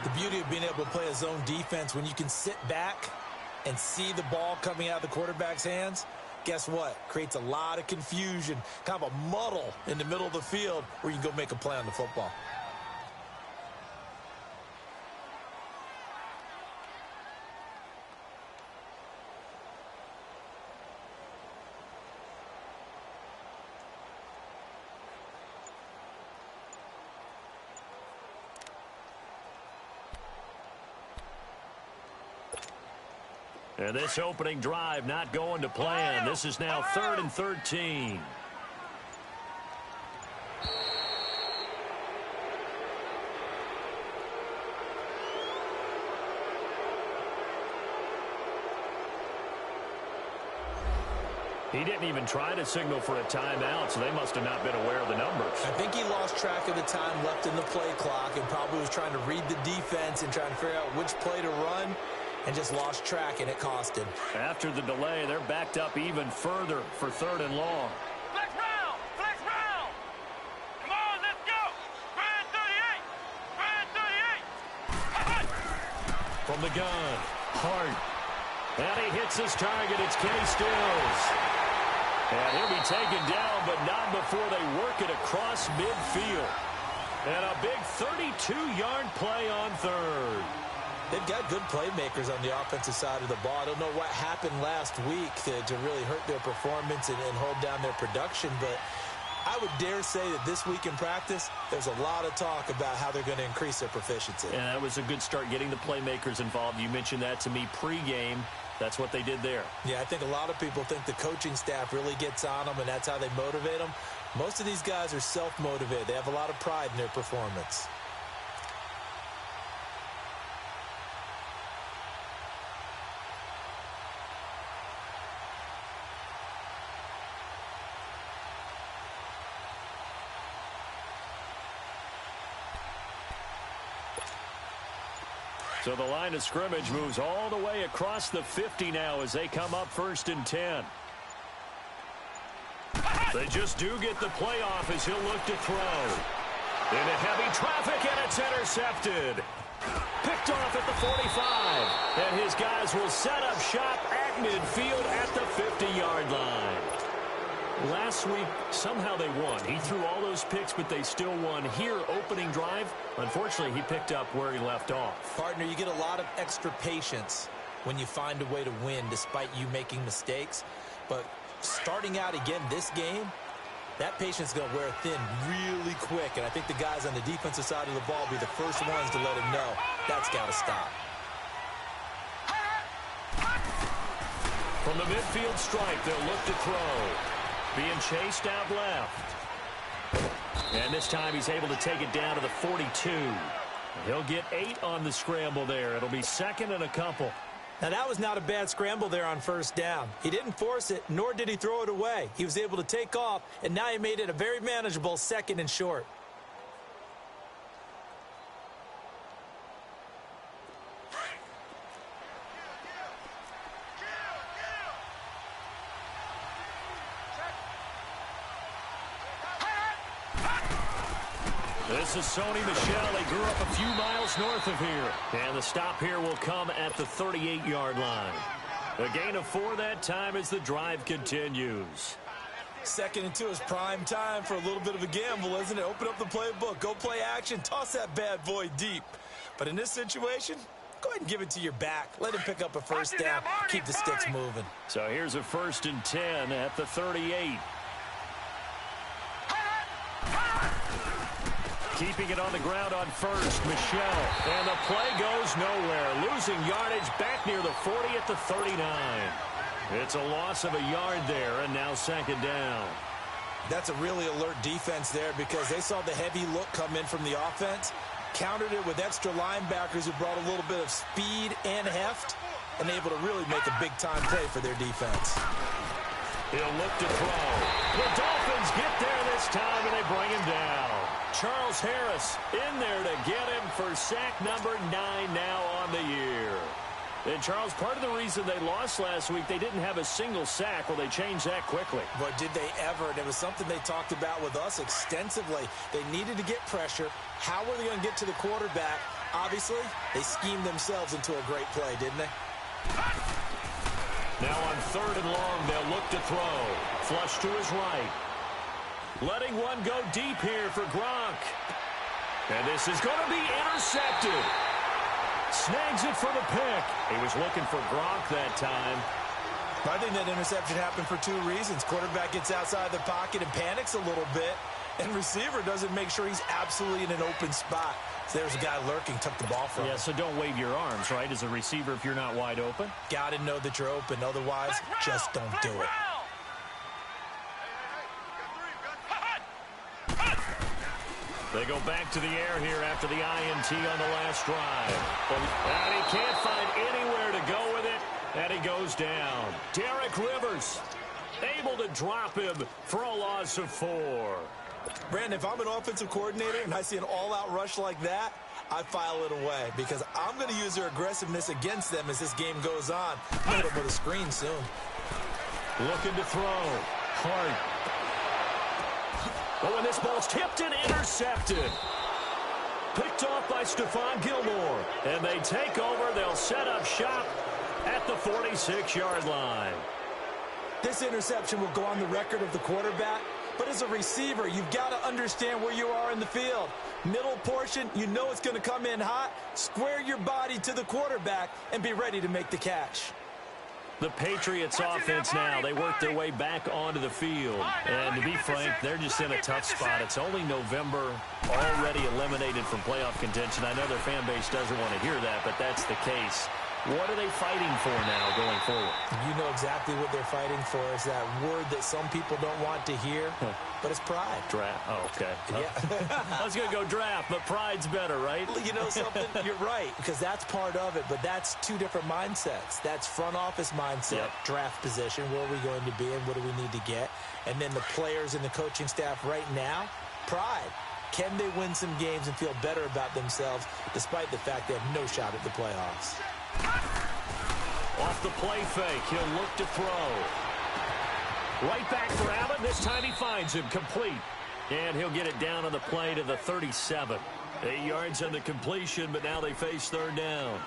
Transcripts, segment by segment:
The beauty of being able to play a zone defense when you can sit back and see the ball coming out of the quarterback's hands, guess what? Creates a lot of confusion, kind of a muddle in the middle of the field where you can go make a play on the football. And this opening drive not going to plan. This is now 3rd and 13. He didn't even try to signal for a timeout, so they must have not been aware of the numbers. I think he lost track of the time left in the play clock and probably was trying to read the defense and trying to figure out which play to run, and just lost track, and it cost him. After the delay, they're backed up even further for 3rd and long. Flex round! Flex round! Come on, let's go! Brand 38! Brand 38! From the gun, Hart. And he hits his target. It's Kenny Stills. And he'll be taken down, but not before they work it across midfield. And a big 32-yard play on 3rd. They've got good playmakers on the offensive side of the ball. I don't know what happened last week to really hurt their performance and hold down their production, but I would dare say that this week in practice, there's a lot of talk about how they're going to increase their proficiency. And that was a good start, getting the playmakers involved. You mentioned that to me pregame. That's what they did there. Yeah, I think a lot of people think the coaching staff really gets on them, and that's how they motivate them. Most of these guys are self-motivated. They have a lot of pride in their performance. So the line of scrimmage moves all the way across the 50 now as they come up 1st and 10. They just do get the playoff as he'll look to throw. Into heavy traffic, and it's intercepted. Picked off at the 45. And his guys will set up shop at midfield at the 50-yard line. Last week, somehow they won. He threw all those picks, but they still won. Here, opening drive, unfortunately, he picked up where he left off. Partner, you get a lot of extra patience when you find a way to win despite you making mistakes. But starting out again this game, that patience is going to wear thin really quick. And I think the guys on the defensive side of the ball will be the first ones to let him know that's got to stop. From the midfield stripe, they'll look to throw. Being chased out left. And this time he's able to take it down to the 42. He'll get 8 on the scramble there. It'll be 2nd and a couple. Now, that was not a bad scramble there on 1st down. He didn't force it, nor did he throw it away. He was able to take off, and now he made it a very manageable 2nd and short. This is Sony Michel. They grew up a few miles north of here. And the stop here will come at the 38-yard line. A gain of 4 that time as the drive continues. 2nd and 2 is prime time for a little bit of a gamble, isn't it? Open up the playbook, go play action, toss that bad boy deep. But in this situation, go ahead and give it to your back. Let him pick up a 1st down, keep the sticks moving. So here's a 1st and 10 at the 38. Keeping it on the ground on 1st, Michel. And the play goes nowhere. Losing yardage back near the 40 at the 39. It's a loss of a yard there, and now 2nd down. That's a really alert defense there because they saw the heavy look come in from the offense, countered it with extra linebackers who brought a little bit of speed and heft, and able to really make a big-time play for their defense. He'll look to throw. The Dolphins get there this time, and they bring him down. Charles Harris in there to get him for sack number 9 now on the year. And, Charles, part of the reason they lost last week, they didn't have a single sack. Well, they changed that quickly. But did they ever? And it was something they talked about with us extensively. They needed to get pressure. How were they going to get to the quarterback Obviously, they schemed themselves into a great play, didn't they? Now on 3rd and long, they'll look to throw. Flush to his right. Letting one go deep here for Gronk. And this is going to be intercepted. Snags it for the pick. He was looking for Gronk that time. I think that interception happened for 2 reasons. Quarterback gets outside the pocket and panics a little bit, and receiver doesn't make sure he's absolutely in an open spot. So there's a guy lurking, took the ball from him. Yeah, so don't wave your arms, right, as a receiver if you're not wide open. Got to know that you're open. Otherwise, just don't do it. They go back to the air here after the INT on the last drive. And he can't find anywhere to go with it, and he goes down. Derek Rivers able to drop him for a loss of 4. Brandon, if I'm an offensive coordinator and I see an all-out rush like that, I file it away because I'm going to use their aggressiveness against them as this game goes on. Hit them with a screen soon. Looking to throw. Hard. Oh, and this ball's tipped and intercepted. Picked off by Stephon Gilmore. And they take over. They'll set up shop at the 46-yard line. This interception will go on the record of the quarterback. But as a receiver, you've got to understand where you are in the field. Middle portion, you know it's going to come in hot. Square your body to the quarterback and be ready to make the catch. The Patriots offense now, they work their way back onto the field. And to be frank, they're just in a tough spot. It's only November, already eliminated from playoff contention. I know their fan base doesn't want to hear that, but that's the case. What are they fighting for now going forward? You know exactly what they're fighting for. Is that word that some people don't want to hear, but it's pride. Draft. Oh, okay. Yeah. I was going to go draft, but pride's better, right? You know something? You're right, because that's part of it, but that's 2 different mindsets. That's front office mindset, draft position, where are we going to be and what do we need to get? And then the players and the coaching staff right now, pride. Can they win some games and feel better about themselves despite the fact they have no shot at the playoffs? Off the play fake, he'll look to throw. Right back for Allen. This time he finds him complete. And he'll get it down on the play to the 37. 8 yards on the completion, but now they face 3rd down.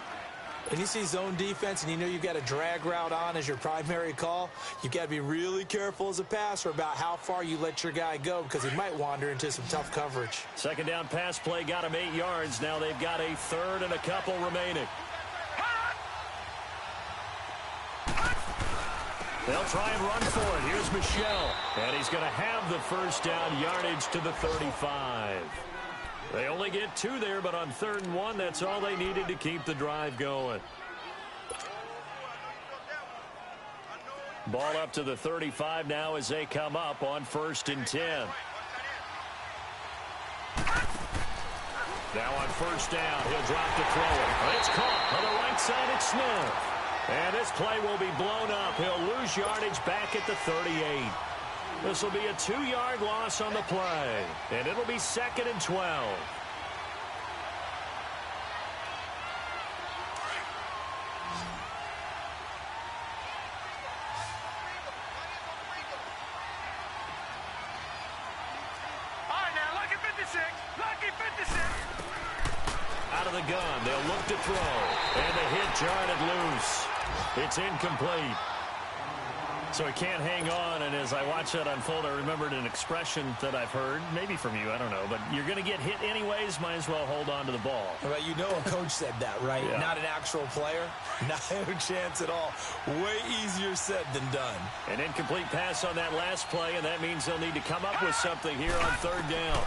When you see zone defense and you know you've got a drag route on as your primary call, you've got to be really careful as a passer about how far you let your guy go because he might wander into some tough coverage. 2nd down pass play got him 8 yards. Now they've got a 3rd and a couple remaining. They'll try and run for it. Here's Michel. And he's going to have the 1st down yardage to the 35. They only get 2 there, but on 3rd and 1, that's all they needed to keep the drive going. Ball up to the 35 now as they come up on 1st and 10. Now on 1st down, he'll drop to throw it. It's caught on the right side. It's Smith. And this play will be blown up. He'll lose yardage back at the 38. This will be a 2-yard loss on the play. And it'll be 2nd and 12. All right, now, lucky 56. Lucky 56. Out of the gun, they'll look to throw. And the hit jarred loose. It's incomplete. So he can't hang on, and as I watch that unfold, I remembered an expression that I've heard, maybe from you, I don't know, but you're going to get hit anyways, might as well hold on to the ball. Well, you know a coach said that, right? Yeah. Not an actual player. Not a chance at all. Way easier said than done. An incomplete pass on that last play, and that means they'll need to come up with something here on 3rd down.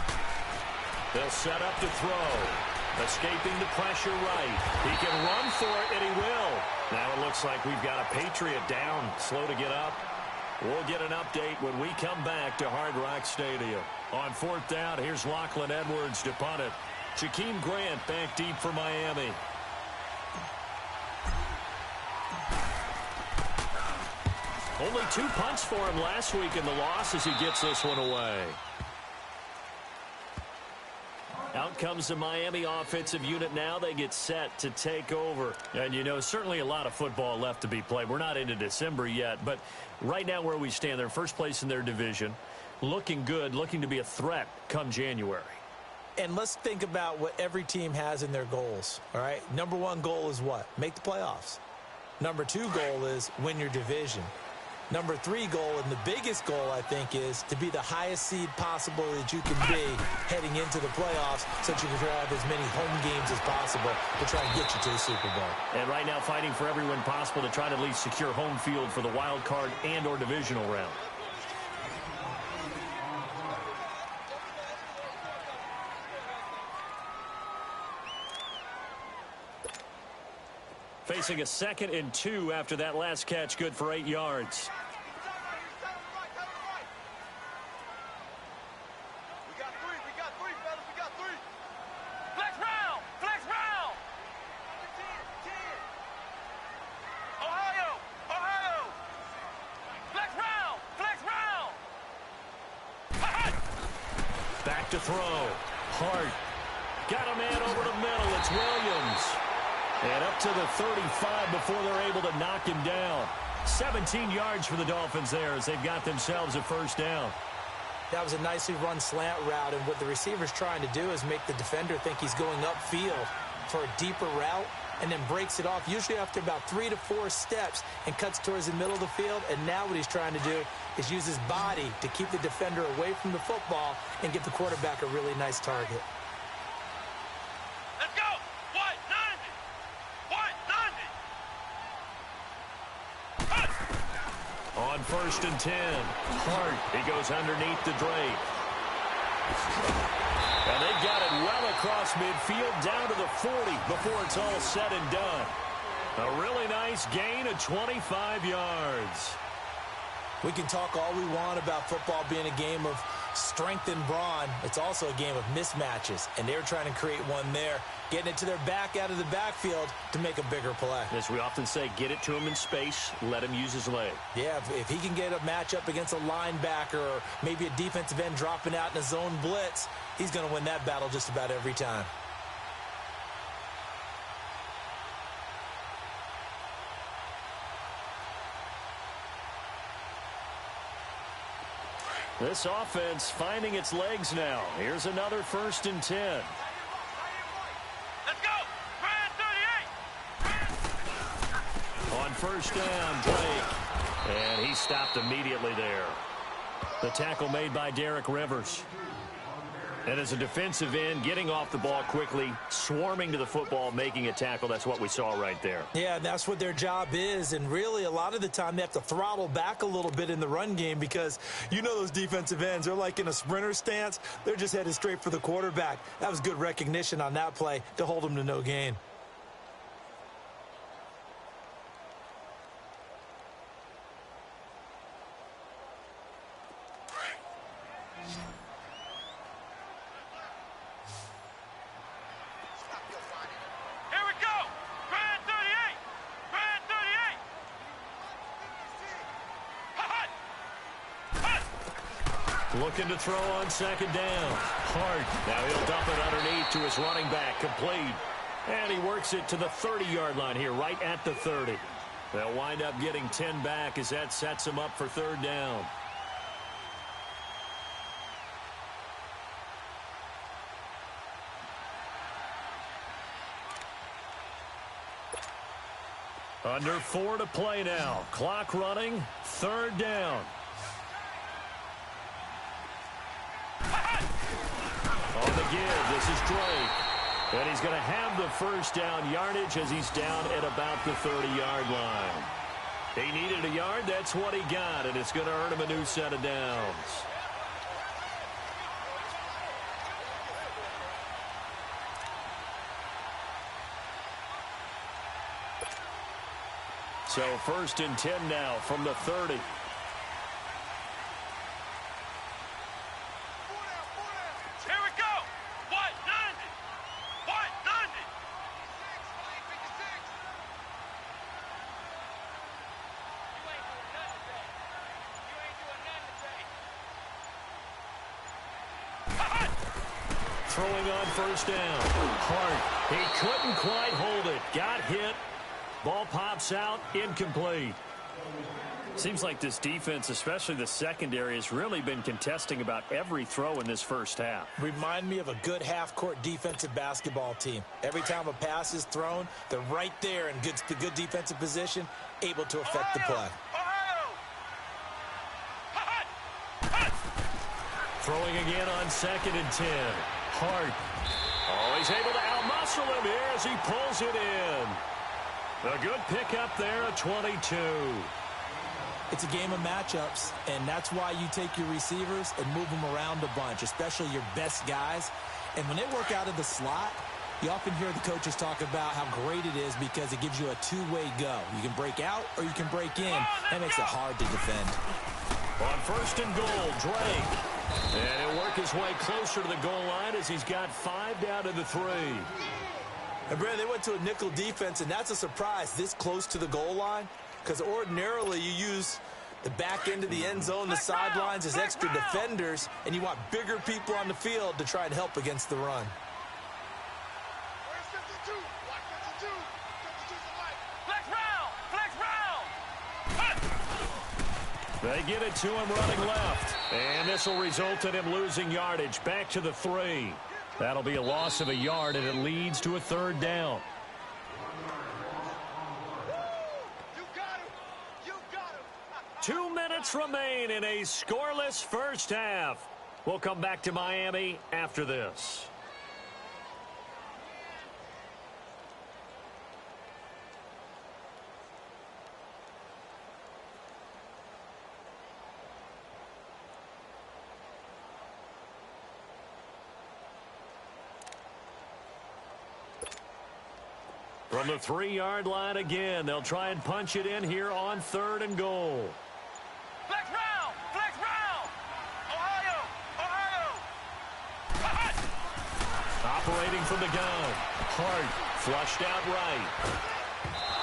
They'll set up to throw. Escaping the pressure right. He can run for it, and he will. Now it looks like we've got a Patriot down, slow to get up. We'll get an update when we come back to Hard Rock Stadium. On 4th down, here's Lachlan Edwards to punt it. Jakeem Grant back deep for Miami. Only 2 punts for him last week in the loss as he gets this one away. Out comes the Miami offensive unit now. They get set to take over. And, you know, certainly a lot of football left to be played. We're not into December yet, but right now where we stand, they're first place in their division. Looking good, looking to be a threat come January. And let's think about what every team has in their goals, all right? Number one goal is what? Make the playoffs. Number two goal is win your division. Number three goal, and the biggest goal, I think, is to be the highest seed possible that you can be heading into the playoffs so that you can have as many home games as possible to try and get you to the Super Bowl. And right now fighting for every win possible to try to at least secure home field for the wild card and or divisional round. Facing a 2nd and 2 after that last catch, good for 8 yards. We got three, fellas, we got three. Flex round, flex round. 10. Ohio. Flex round, flex round. Back to throw. Hart. Got a man over the middle. It's Williams. And up to the 35 before they're able to knock him down. 17 yards for the Dolphins there as they've got themselves a first down. That was a nicely run slant route, and what the receiver's trying to do is make the defender think he's going upfield for a deeper route and then breaks it off, usually after about 3 to 4 steps, and cuts towards the middle of the field. And now what he's trying to do is use his body to keep the defender away from the football and get the quarterback a really nice target. Let's go. What? 90. On 1st and 10, Hart. He goes underneath to Drake. And they got it well across midfield down to the 40 before it's all said and done. A really nice gain of 25 yards. We can talk all we want about football being a game of strength and brawn. It's also a game of mismatches, and they're trying to create one there, getting it to their back out of the backfield to make a bigger play. As we often say, get it to him in space, let him use his leg. Yeah, if he can get a matchup against a linebacker or maybe a defensive end dropping out in a zone blitz, he's going to win that battle just about every time. This offense finding its legs now. Here's another 1st and 10. Let's go. Brand 38. On 1st down, Drake. And he stopped immediately there. The tackle made by Derek Rivers. And as a defensive end, getting off the ball quickly, swarming to the football, making a tackle. That's what we saw right there. Yeah, that's what their job is. And really, a lot of the time, they have to throttle back a little bit in the run game because you know those defensive ends, they're like in a sprinter stance. They're just headed straight for the quarterback. That was good recognition on that play to hold them to no gain. Looking to throw on 2nd down. Hart. Now he'll dump it underneath to his running back. Complete. And he works it to the 30-yard line here, right at the 30. They'll wind up getting 10 back as that sets them up for 3rd down. Under 4 to play now. Clock running. 3rd down. On the give, this is Drake. And he's going to have the 1st down yardage as he's down at about the 30-yard line. He needed a yard, that's what he got, and it's going to earn him a new set of downs. So 1st and 10 now from the 30. Throwing on 1st down. Hart. He couldn't quite hold it. Got hit. Ball pops out. Incomplete. Seems like this defense, especially the secondary, has really been contesting about every throw in this first half. Remind me of a good half-court defensive basketball team. Every time a pass is thrown, they're right there in good defensive position, able to affect the play. Throwing again on 2nd and 10. Hart. Oh, he's able to outmuscle him here as he pulls it in. A good pickup there at 22. It's a game of matchups, and that's why you take your receivers and move them around a bunch, especially your best guys. And when they work out of the slot, you often hear the coaches talk about how great it is because it gives you a two-way go. You can break out or you can break in. That makes it hard to defend. On 1st and goal, Drake. And he'll work his way closer to the goal line as he's got 5 down to the 3. And, Brandon, they went to a nickel defense, and that's a surprise this close to the goal line because ordinarily you use the back end of the end zone, the sidelines as extra defenders, and you want bigger people on the field to try and help against the run. They get it to him running left. And this will result in him losing yardage back to the 3. That'll be a loss of a yard, and it leads to a 3rd down. You got him. You got him. 2 minutes remain in a scoreless first half. We'll come back to Miami after this. From the 3-yard line again, they'll try and punch it in here on 3rd and goal. Flex round. Flex round. Ohio. Operating from the gun. Hart flushed out right.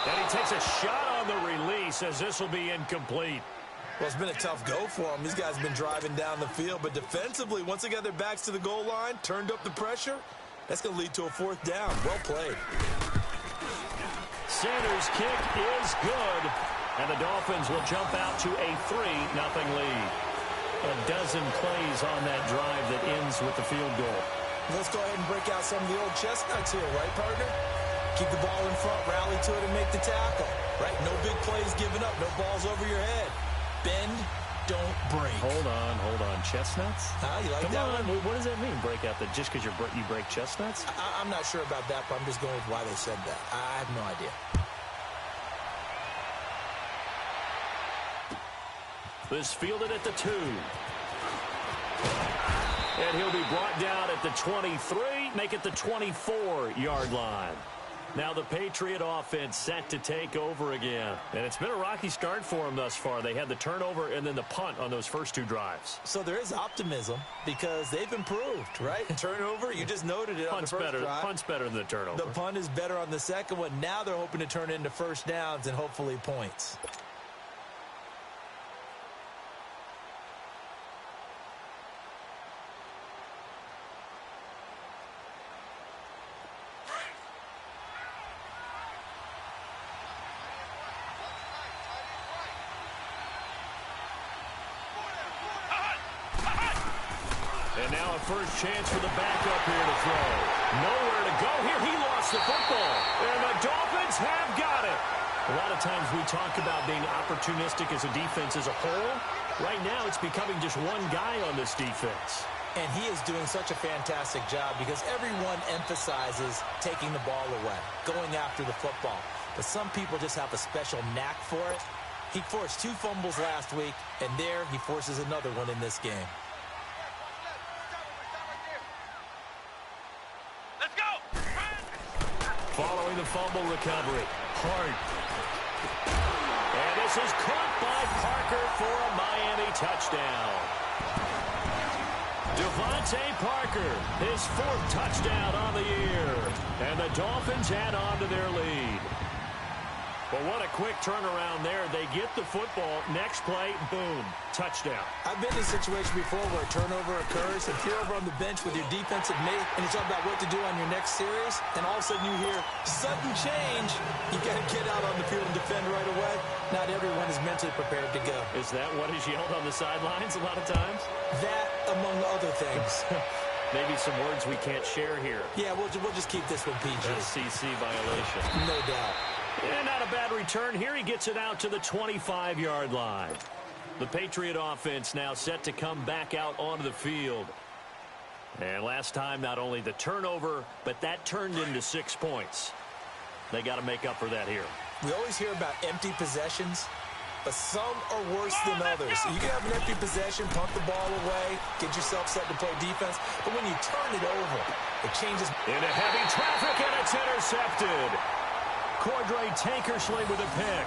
And he takes a shot on the release as this will be incomplete. Well, it's been a tough go for them. These guys have been driving down the field, but defensively, once they got their backs to the goal line, turned up the pressure, that's going to lead to a 4th down. Well played. Sanders' kick is good, and the Dolphins will jump out to a 3-0 lead. A dozen plays on that drive that ends with the field goal. Let's go ahead and break out some of the old chestnuts here, right, partner? Keep the ball in front, rally to it, and make the tackle, right? No big plays given up, no balls over your head. Bend, don't break. Hold on. Chestnuts? You like Come that on. one? What does that mean, break out? That just because you break chestnuts? I'm not sure about that, but I'm just going with why they said that. I have no idea. This fielded at the 2. And he'll be brought down at the 23, make it the 24-yard line. Now the Patriot offense set to take over again. And it's been a rocky start for them thus far. They had the turnover and then the punt on those first 2 drives. So there is optimism because they've improved, right? Turnover, you just noted it on the first drive. Punt's better than the turnover. The punt is better on the second one. Now they're hoping to turn it into 1st downs and hopefully points. And now a first chance for the backup here to throw. Nowhere to go here. He lost the football. And the Dolphins have got it. A lot of times we talk about being opportunistic as a defense as a whole. Right now it's becoming just one guy on this defense. And he is doing such a fantastic job because everyone emphasizes taking the ball away, going after the football. But some people just have a special knack for it. He forced 2 fumbles last week, and there he forces another one in this game. Following the fumble recovery, Hart. And this is caught by Parker for a Miami touchdown. Devontae Parker, his 4th touchdown on the year. And the Dolphins add on to their lead. Well, what a quick turnaround there. They get the football. Next play, boom, touchdown. I've been in a situation before where a turnover occurs, and you're over on the bench with your defensive mate, and it's all about what to do on your next series, and all of a sudden you hear sudden change. You got to get out on the field and defend right away. Not everyone is mentally prepared to go. Is that what is yelled on the sidelines a lot of times? That, among other things. Maybe some words we can't share here. Yeah, we'll just keep this one PG. SEC violation. No doubt. And not a bad return here. He gets it out to the 25-yard line. The Patriot offense now set to come back out onto the field. And last time, not only the turnover, but that turned into 6 points. They got to make up for that here. We always hear about empty possessions, but some are worse than others. You can have an empty possession, punt the ball away, get yourself set to play defense, but when you turn it over, it changes. Into heavy traffic, and it's intercepted. Cordray Tankersley with a pick.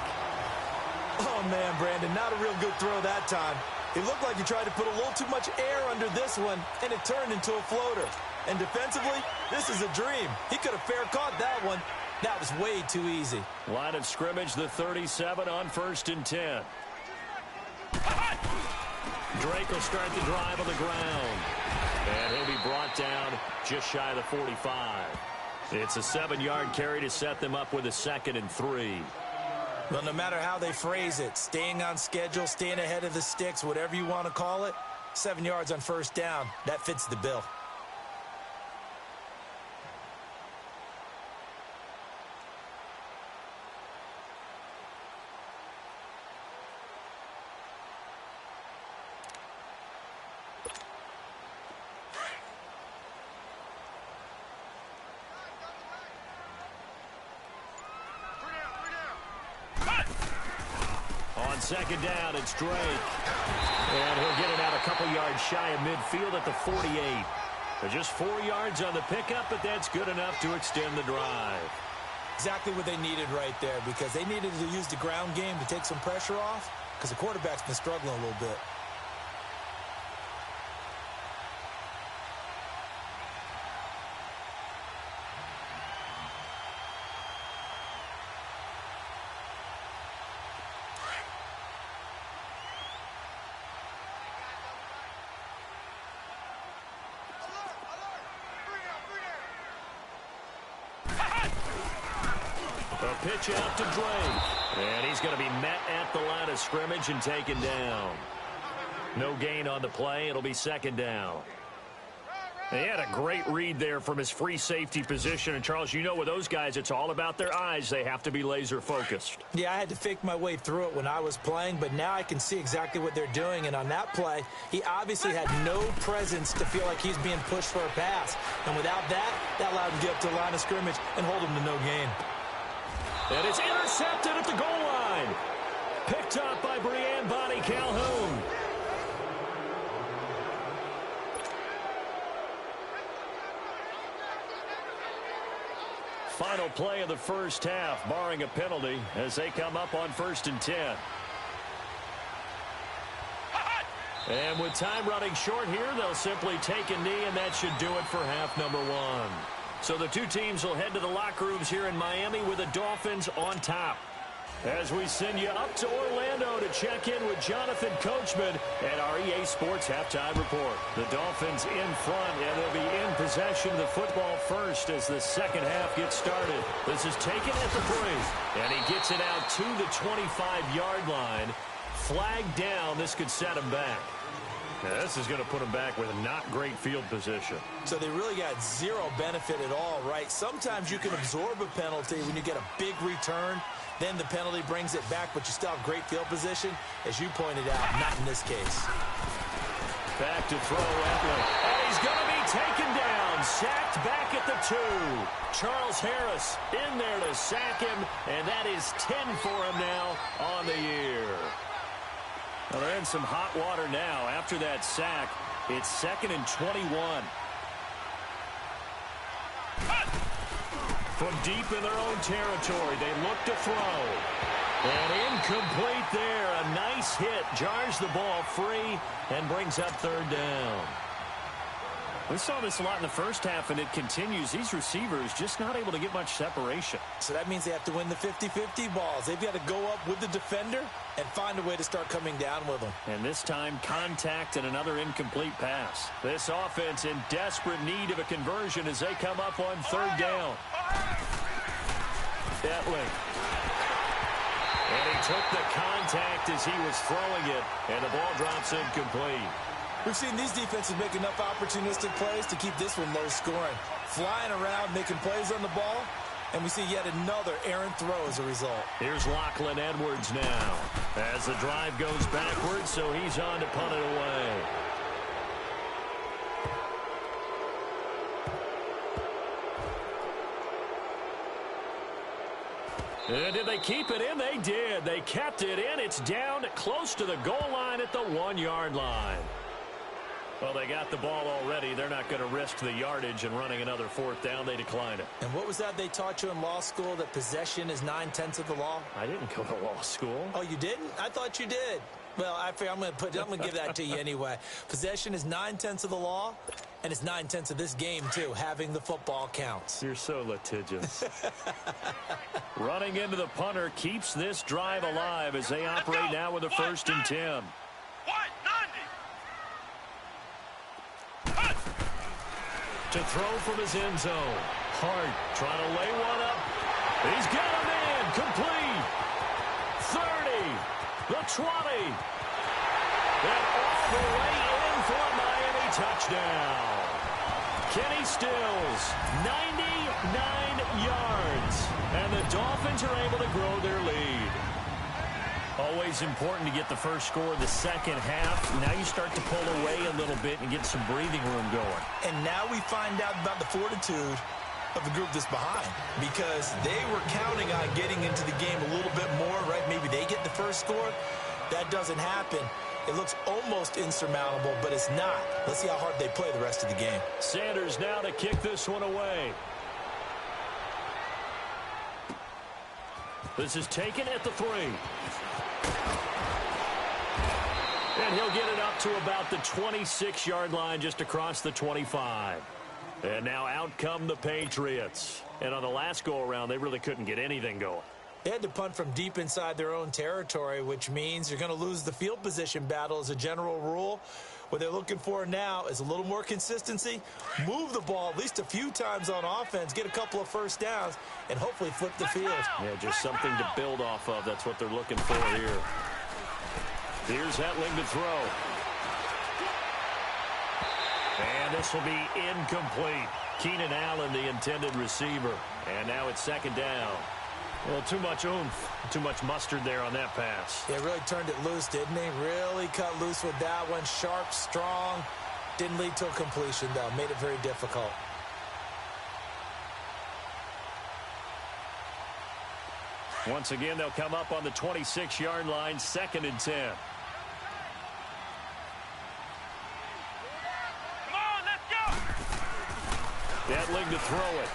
Oh, man, Brandon, not a real good throw that time. It looked like he tried to put a little too much air under this one, and it turned into a floater. And defensively, this is a dream. He could have fair caught that one. That was way too easy. Line of scrimmage, the 37 on 1st and 10. Drake will start the drive on the ground. And he'll be brought down just shy of the 45. It's a 7-yard carry to set them up with a 2nd and 3. Well, no matter how they phrase it, staying on schedule, staying ahead of the sticks, whatever you want to call it, 7 yards on 1st down, that fits the bill. On 2nd down, it's Drake. And he'll get it out a couple yards shy of midfield at the 48. They're just 4 yards on the pickup, but that's good enough to extend the drive. Exactly what they needed right there, because they needed to use the ground game to take some pressure off, because the quarterback's been struggling a little bit. A pitch out to Drake. And he's going to be met at the line of scrimmage and taken down. No gain on the play. It'll be 2nd down. He had a great read there from his free safety position. And, Charles, you know with those guys, it's all about their eyes. They have to be laser focused. Yeah, I had to fake my way through it when I was playing, but now I can see exactly what they're doing. And on that play, he obviously had no presence to feel like he's being pushed for a pass. And without that, that allowed him to get up to the line of scrimmage and hold him to no gain. And it's intercepted at the goal line. Picked up by Brianne Bonnie Calhoun. Final play of the 1st half, barring a penalty, as they come up on 1st and 10. And with time running short here, they'll simply take a knee, and that should do it for half number 1. So the two teams will head to the locker rooms here in Miami with the Dolphins on top. As we send you up to Orlando to check in with Jonathan Coachman at our EA Sports Halftime Report. The Dolphins in front, and they'll be in possession of the football first as the 2nd half gets started. This is taken at the break, and he gets it out to the 25-yard line. Flag down. This could set him back. Now, this is going to put him back with not great field position. So they really got zero benefit at all, right? Sometimes you can absorb a penalty when you get a big return. Then the penalty brings it back, but you still have great field position. As you pointed out, not in this case. Back to throw Eckler. And he's going to be taken down. Sacked back at the 2. Charles Harris in there to sack him, and that is 10 for him now on the year. Well, they're in some hot water now. After that sack, it's 2nd and 21. From deep in their own territory, they look to throw. And incomplete there. A nice hit. Jars the ball free and brings up 3rd down. We saw this a lot in the first half, and it continues. These receivers just not able to get much separation. So that means they have to win the 50-50 balls. They've got to go up with the defender and find a way to start coming down with them. And this time, contact and another incomplete pass. This offense in desperate need of a conversion as they come up on third down. Etling. And he took the contact as he was throwing it, and the ball drops incomplete. We've seen these defenses make enough opportunistic plays to keep this one low scoring. Flying around, making plays on the ball, and we see yet another errant throw as a result. Here's Lachlan Edwards now as the drive goes backwards, so he's on to punt it away. And did they keep it in? They did. They kept it in. It's down close to the goal line at the 1-yard line. Well, they got the ball already. They're not going to risk the yardage and running another fourth down. They declined it. And what was that they taught you in law school, that possession is 9/10 of the law? I didn't go to law school. Oh, you didn't? I thought you did. Well, I'm going to give that to you anyway. Possession is 9/10 of the law, and it's 9/10 of this game, too. Having the football counts. You're so litigious. Running into the punter keeps this drive alive as they operate now with a 1st and 10. To throw from his end zone. Hart trying to lay one up. He's got a man. Complete. 30. The 20. And all the way in for a Miami touchdown. Kenny Stills, 99 yards. And the Dolphins are able to grow their lead. Always important to get the first score of the second half. Now you start to pull away a little bit and get some breathing room going. And now we find out about the fortitude of the group that's behind, because they were counting on getting into the game a little bit more, right? Maybe they get the first score. That doesn't happen. It looks almost insurmountable, but it's not. Let's see how hard they play the rest of the game. Sanders now to kick this one away. This is taken at the 3. And he'll get it up to about the 26-yard line, just across the 25. And now out come the Patriots. And on the last go-around, they really couldn't get anything going. They had to punt from deep inside their own territory, which means you're going to lose the field position battle as a general rule. What they're looking for now is a little more consistency, move the ball at least a few times on offense, get a couple of first downs, and hopefully flip the field. Yeah, just something to build off of. That's what they're looking for here. Here's Etling to throw. And this will be incomplete. Keenan Allen, the intended receiver. And now it's 2nd down. Well, too much oomph, too much mustard there on that pass. Yeah, really turned it loose, didn't he? Really cut loose with that one. Sharp, strong. Didn't lead to a completion, though. Made it very difficult. Once again, they'll come up on the 26-yard line, 2nd and 10. Come on, let's go! Etling to throw it.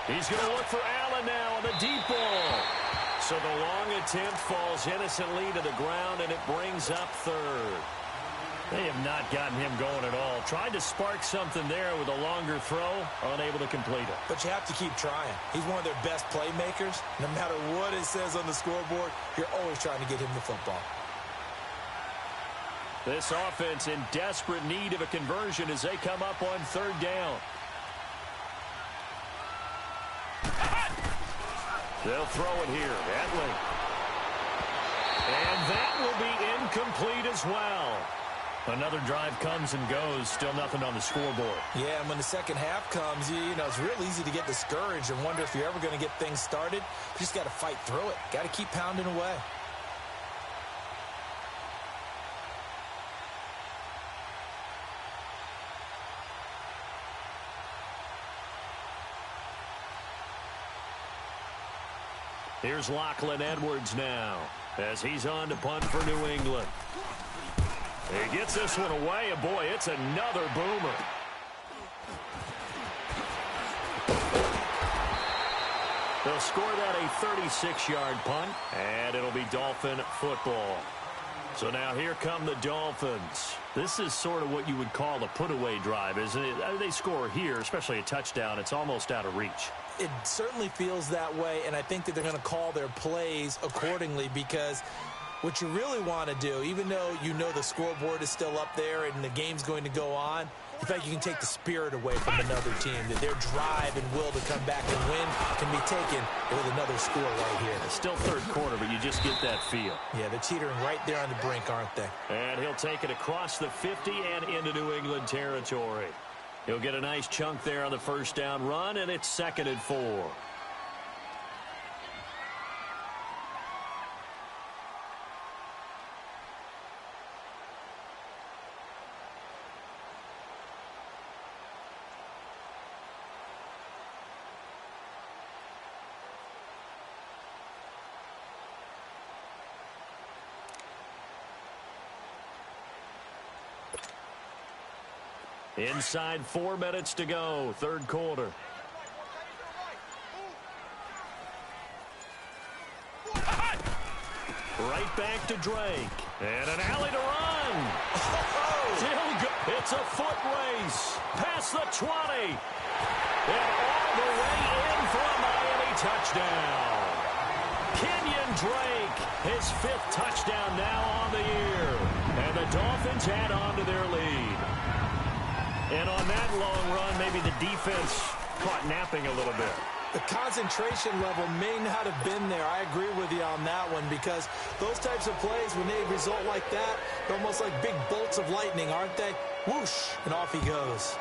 He's going to look for Allen now on the deep ball. So the long attempt falls innocently to the ground, and it brings up 3rd. They have not gotten him going at all. Tried to spark something there with a longer throw, unable to complete it. But you have to keep trying. He's one of their best playmakers. No matter what it says on the scoreboard, you're always trying to get him the football. This offense in desperate need of a conversion as they come up on 3rd down. They'll throw it here. Etling. And that will be incomplete as well. Another drive comes and goes. Still nothing on the scoreboard. Yeah, and when the second half comes, you know, it's real easy to get discouraged and wonder if you're ever going to get things started. You just got to fight through it. Got to keep pounding away. Here's Lachlan Edwards now as he's on to punt for New England. He gets this one away, and boy, it's another boomer. They'll score that a 36-yard punt, and it'll be Dolphin football. So now here come the Dolphins. This is sort of what you would call a put-away drive, isn't it? They score here, especially a touchdown. It's almost out of reach. It certainly feels that way, and I think that they're going to call their plays accordingly, because what you really want to do, even though you know the scoreboard is still up there and the game's going to go on, in fact, you can take the spirit away from another team, that their drive and will to come back and win can be taken with another score right here. It's still third quarter, but you just get that feel. Yeah, they're teetering right there on the brink, aren't they? And he'll take it across the 50 and into New England territory. He'll get a nice chunk there on the first down run, and it's 2nd and 4. Inside 4 minutes to go, third quarter. Right back to Drake. And an alley to run. It's a foot race. Past the 20. And all the way in for a Miami touchdown. Kenyon Drake, his 5th touchdown now on the year. And the Dolphins add on to their lead. And on that long run, maybe the defense caught napping a little bit. The concentration level may not have been there. I agree with you on that one, because those types of plays, when they result like that, they're almost like big bolts of lightning, aren't they? Whoosh, and off he goes.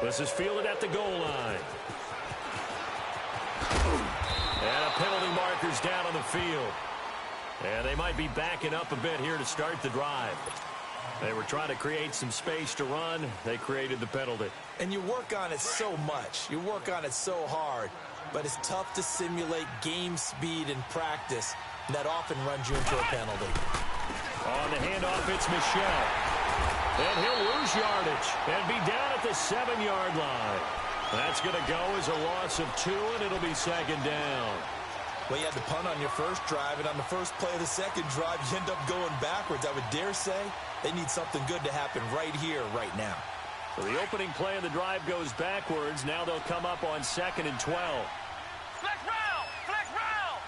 This is fielded at the goal line. And a penalty marker's down on the field. And they might be backing up a bit here to start the drive. They were trying to create some space to run. They created the penalty. And you work on it so much. You work on it so hard. But it's tough to simulate game speed in practice. And that often runs you into a penalty. On the handoff, it's Michel. And he'll lose yardage and be down at the 7-yard line. That's going to go as a loss of 2, and it'll be 2nd down. Well, you had to punt on your first drive, and on the first play of the second drive, you end up going backwards. I would dare say they need something good to happen right here, right now. So the opening play of the drive goes backwards. Now they'll come up on 2nd and 12. Flex round! Flex round!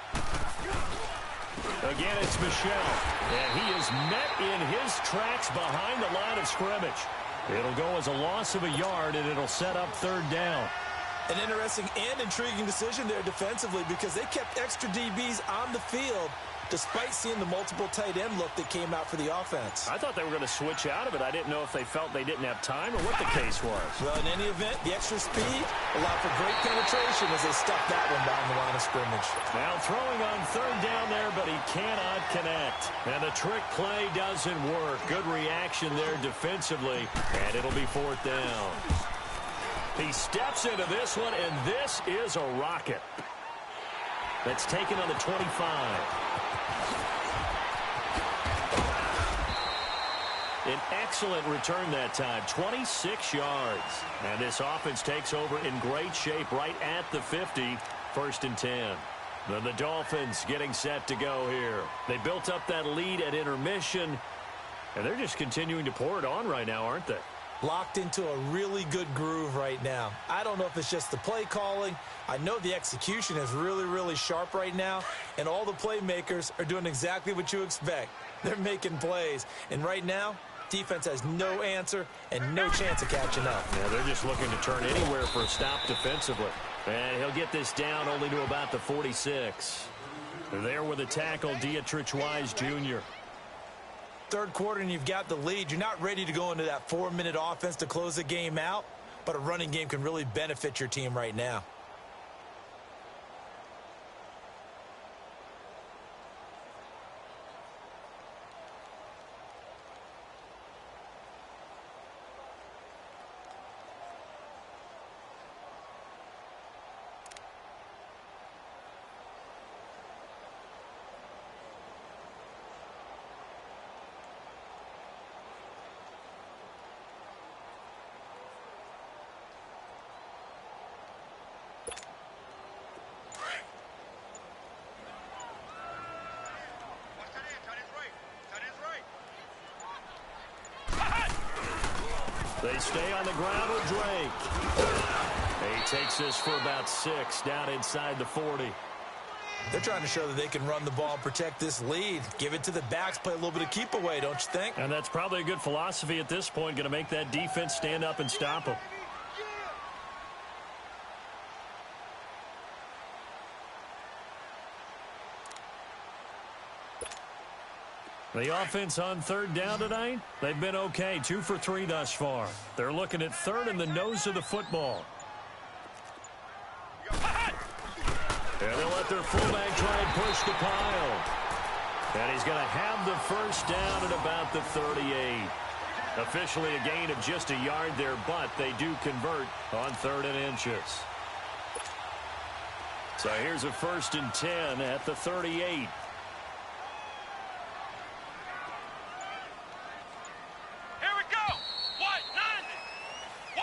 Again, it's Michel. And he is met in his tracks behind the line of scrimmage. It'll go as a loss of a yard, and it'll set up 3rd down. An interesting and intriguing decision there defensively, because they kept extra DBs on the field despite seeing the multiple tight end look that came out for the offense. I thought they were going to switch out of it. I didn't know if they felt they didn't have time or what the case was. Well, in any event, the extra speed allowed for great penetration as they stuck that one down the line of scrimmage. Now throwing on 3rd down there, but he cannot connect. And the trick play doesn't work. Good reaction there defensively, and it'll be 4th down. He steps into this one, and this is a rocket. That's taken on the 25. An excellent return that time, 26 yards. And this offense takes over in great shape right at the 50, 1st and 10. Then the Dolphins getting set to go here. They built up that lead at intermission, and they're just continuing to pour it on right now, aren't they? Locked into a really good groove right now. I don't know if it's just the play calling. I know the execution is really, really sharp right now, and all the playmakers are doing exactly what you expect. They're making plays, and right now, defense has no answer and no chance of catching up. Yeah, they're just looking to turn anywhere for a stop defensively. And he'll get this down only to about the 46. There with a tackle, Dietrich Wise Jr. Third quarter and you've got the lead. You're not ready to go into that 4-minute offense to close the game out, but a running game can really benefit your team right now. They stay on the ground with Drake. He takes this for about 6 down inside the 40. They're trying to show that they can run the ball and protect this lead. Give it to the backs, play a little bit of keep away, don't you think? And that's probably a good philosophy at this point, going to make that defense stand up and stop them. The offense on 3rd down tonight, they've been okay, 2 for 3 thus far. They're looking at 3rd in the nose of the football. And they'll let their fullback try and push the pile. And he's going to have the first down at about the 38. Officially a gain of just a yard there, but they do convert on 3rd and inches. So here's a 1st and 10 at the 38.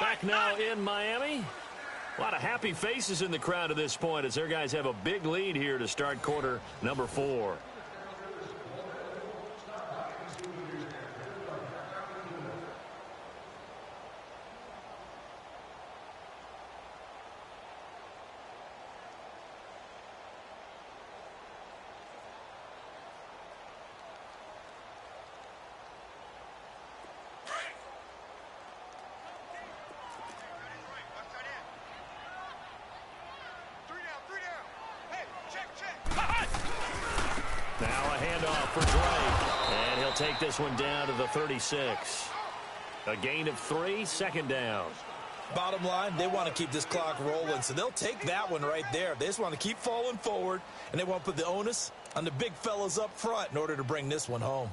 Back now in Miami. A lot of happy faces in the crowd at this point as their guys have a big lead here to start quarter number 4. Now a handoff for Drake. And he'll take this one down to the 36. A gain of 3, 2nd down. Bottom line, they want to keep this clock rolling, so they'll take that one right there. They just want to keep falling forward, and they want to put the onus on the big fellas up front in order to bring this one home.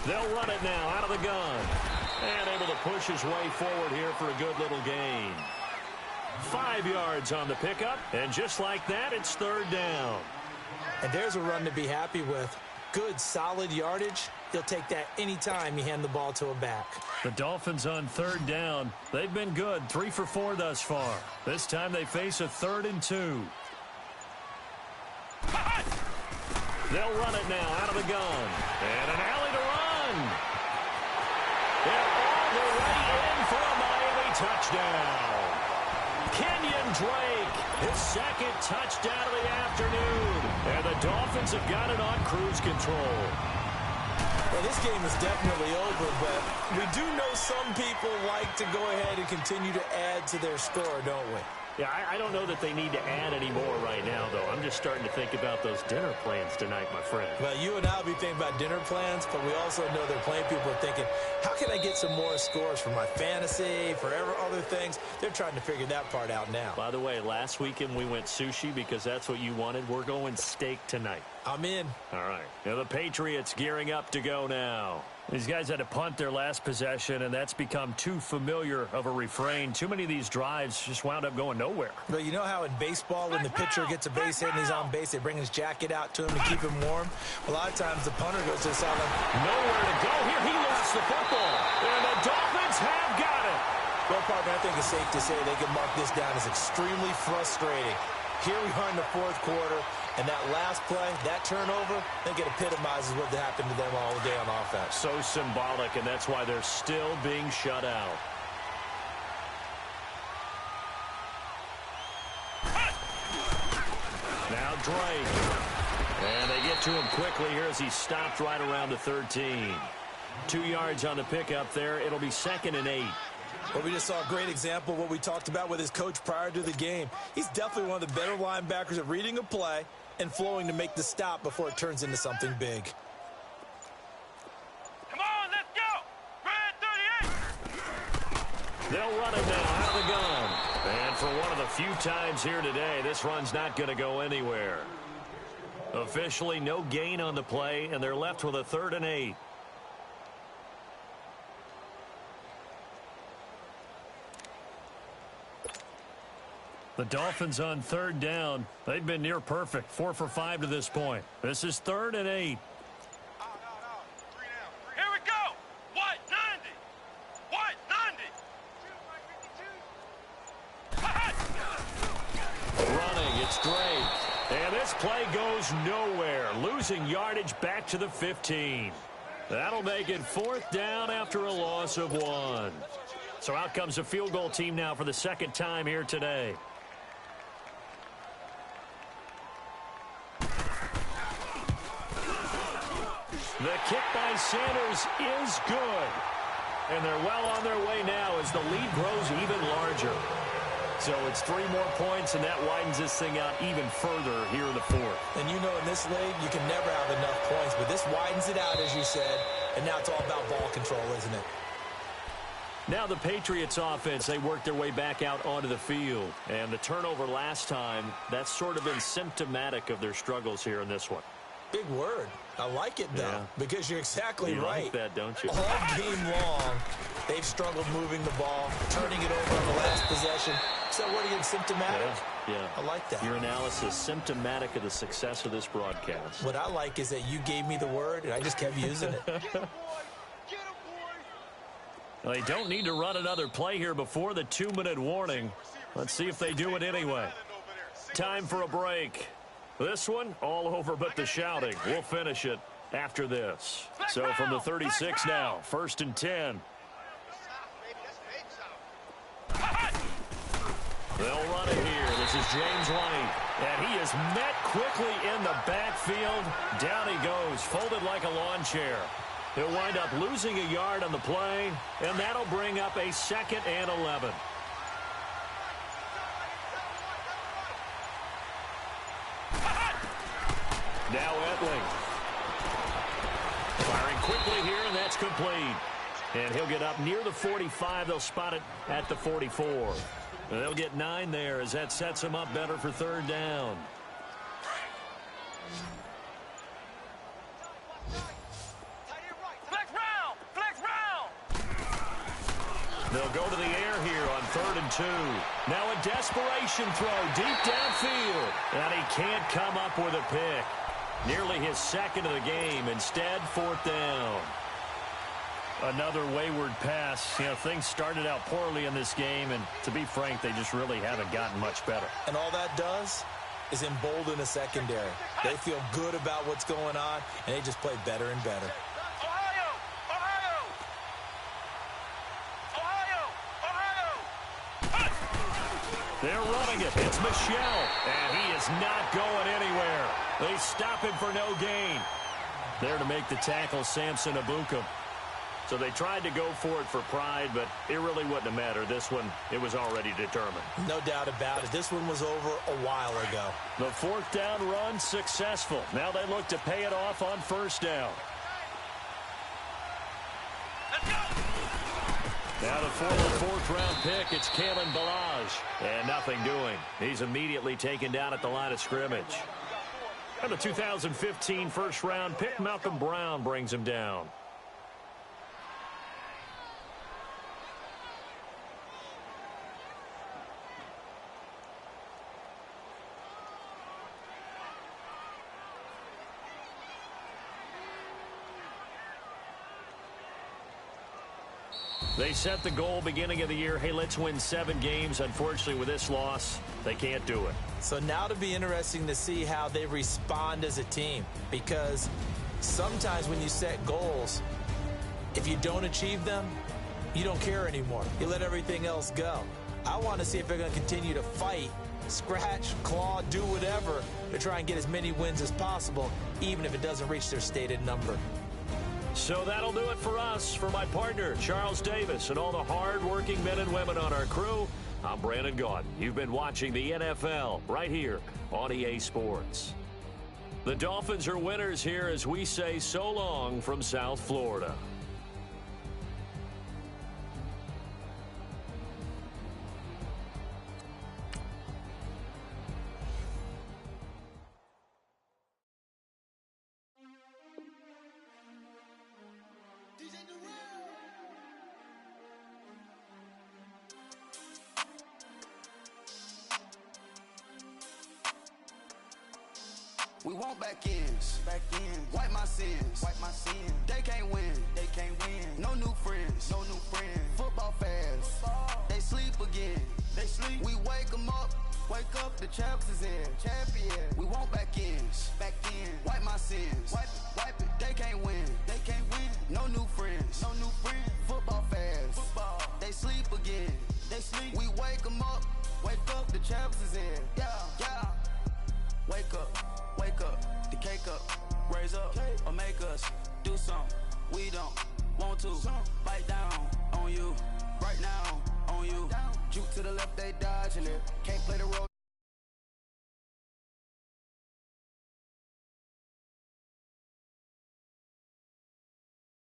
They'll run it now out of the gun. And able to push his way forward here for a good little gain. 5 yards on the pickup. And just like that, it's 3rd down. And there's a run to be happy with. Good, solid yardage. He'll take that anytime you hand the ball to a back. The Dolphins on 3rd down. They've been good, 3 for 4 thus far. This time they face a 3rd and 2. They'll run it now out of the gun. And an alley to run. They're all the way in for a Miami touchdown. Kenyon Drake, his 2nd touchdown of the afternoon. And the Dolphins have got it on cruise control. Well, this game is definitely over, but we do know some people like to go ahead and continue to add to their score, don't we? Yeah, I don't know that they need to add any more right now, though. I'm just starting to think about those dinner plans tonight, my friend. Well, you and I will be thinking about dinner plans, but we also know there are plenty of people thinking, how can I get some more scores for my fantasy, for other things? They're trying to figure that part out now. By the way, last weekend we went sushi because that's what you wanted. We're going steak tonight. I'm in. All right. Now the Patriots gearing up to go now. These guys had to punt their last possession, and that's become too familiar of a refrain. Too many of these drives just wound up going nowhere. But you know how in baseball, when the pitcher gets a base hit and he's on base, they bring his jacket out to him to keep him warm? A lot of times the punter goes to the sideline. Nowhere to go here. He lost the football. And the Dolphins have got it. Well, partner, I think it's safe to say they can mark this down as extremely frustrating. Here we are in the 4th quarter, and that last play, that turnover, I think it epitomizes what happened to them all day on offense. So symbolic, and that's why they're still being shut out. Now Drake. And they get to him quickly here as he stopped right around the 13. 2 yards on the pickup there. It'll be 2nd and 8. Well, we just saw a great example of what we talked about with his coach prior to the game. He's definitely one of the better linebackers at reading a play and flowing to make the stop before it turns into something big. Come on, let's go! Red 38! They'll run it now out of the gun. And for one of the few times here today, this run's not going to go anywhere. Officially, no gain on the play, and they're left with a 3rd and 8. The Dolphins on 3rd down. They've been near perfect. 4 for 5 to this point. This is 3rd and 8. this play goes nowhere, losing yardage back to the 15. That'll make it 4th down after a loss of 1. So out comes the field goal team now for the second time here today. The kick by Sanders is good. And they're well on their way now as the lead grows even larger. So it's 3 more points, and that widens this thing out even further here in the 4th. And you know in this league, you can never have enough points, but this widens it out, as you said, and now it's all about ball control, isn't it? Now the Patriots offense, they work their way back out onto the field. And the turnover last time, that's sort of been symptomatic of their struggles here in this one. Big word. I like it, though, because you're exactly you right. Like that, don't you? All game long, they've struggled moving the ball, turning it over on the last possession. So what are you, symptomatic? Yeah. I like that. Your analysis, symptomatic of the success of this broadcast. What I like is that you gave me the word, and I just kept using it. Get him, boy. Well, they don't need to run another play here before the 2-minute warning. Let's see if they do it anyway. Time for a break. This one, all over but the shouting. We'll finish it after this. So from the 36 now, 1st and 10. They'll run it here. This is James White. And he is met quickly in the backfield. Down he goes, folded like a lawn chair. He'll wind up losing a yard on the play, and that'll bring up a 2nd and 11. Now Etling. Firing quickly here, and that's complete. And he'll get up near the 45. They'll spot it at the 44. And they'll get 9 there as that sets them up better for 3rd down. Flex round! Flex round! They'll go to the air here on 3rd and 2. Now a desperation throw deep downfield. And he can't come up with a pick. Nearly his 2nd of the game. Instead, 4th down. Another wayward pass. You know, things started out poorly in this game, and to be frank, they just really haven't gotten much better. And all that does is embolden the secondary. They feel good about what's going on, and they just play better and better. Ohio! Ohio! Ohio! They're running it. It's Michelle, and he is not going anywhere. They stop him for no gain. There to make the tackle, Samson Abukum. So they tried to go for it for pride, but it really wouldn't have mattered. This one, it was already determined. No doubt about it. This one was over a while ago. The 4th down run successful. Now they look to pay it off on 1st down. Let's go! Now the former 4th-round pick, it's Kalen Ballage. And nothing doing. He's immediately taken down at the line of scrimmage. And the 2015 first-round pick, Malcolm Brown, brings him down. They set the goal beginning of the year. Hey, let's win 7 games. Unfortunately, with this loss, they can't do it. So now it'll be interesting to see how they respond as a team, because sometimes when you set goals, if you don't achieve them, you don't care anymore. You let everything else go. I want to see if they're going to continue to fight, scratch, claw, do whatever to try and get as many wins as possible, even if it doesn't reach their stated number. So that'll do it for us. For my partner, Charles Davis, and all the hard-working men and women on our crew, I'm Brandon Gaudin. You've been watching the NFL right here on EA Sports. The Dolphins are winners here as we say so long from South Florida. We want back ends. Wipe my sins. They can't win. No new friends. Football fans. They sleep again. We wake them up. Wake up, the champs is in. Champion. We want back ends. Back in. Wipe my sins. Wipe it. They can't win. They can't win. No new friends. No new friends. Football fans. Football. They sleep again. They sleep. We wake them up. Wake up, the champs is in. Yeah, yeah. Wake up. Wake up. The cake up. Raise up. Or make us do something. We don't want to. Bite down on you. Right now on you. Juke to the left, they dodging it. Can't play the role